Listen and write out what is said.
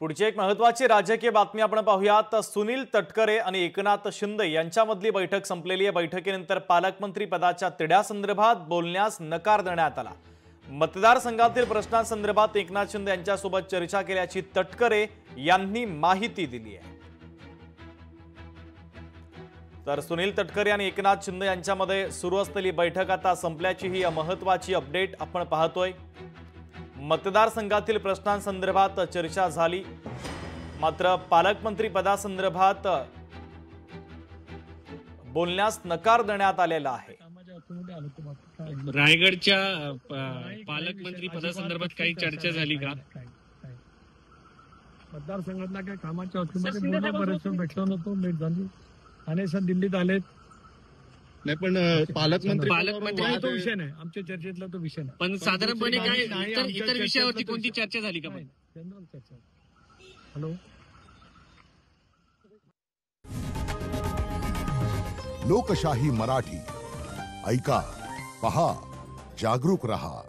पुढची एक महत्त्वाची राजकीय बातमी आपण पाहूयात। सुनील तटकरे आणि एकनाथ शिंदे यांच्यामधली बैठक संपलेली आहे। बैठकीनंतर पालकमंत्री पदाच्या तिढ्यासंदर्भात बोलण्यास नकार देण्यात आला। मतदारसंघातील प्रश्नांसंदर्भात एकनाथ शिंदे यांच्यासोबत चर्चा केल्याची तटकरे यांनी माहिती दिली आहे। तर सुनील तटकरे आणि एकनाथ शिंदे यांच्यामध्ये सुरू असलेली बैठक आता संपल्याची ही महत्त्वाची अपडेट आपण पाहतोय। मतदारसंघातील प्रश्नांसंदर्भात चर्चा झाली, मात्र पालकमंत्री पदासंदर्भात बोलण्यास नकार देण्यात आलेला आहे। रायगडच्या पालकमंत्री पदासंदर्भात काही चर्चा झाली का? मतदारसंघातल्या काही कामाच्या बाबतीमध्ये बरेच भेटलो नव्हतो, भेट झाली। अनेक सर दिल्लीत आलेत, नाही पण पालकमंत्री तो विषय नाही आमच्या चर्चेतला, तो विषय नाही। पण साधारणपणे काय इतर विषयावरती कोणती चर्चा झाली का? जनरल चर्चा। हॅलो, लोकशाही मराठी ऐका, पहा, जागरूक रहा।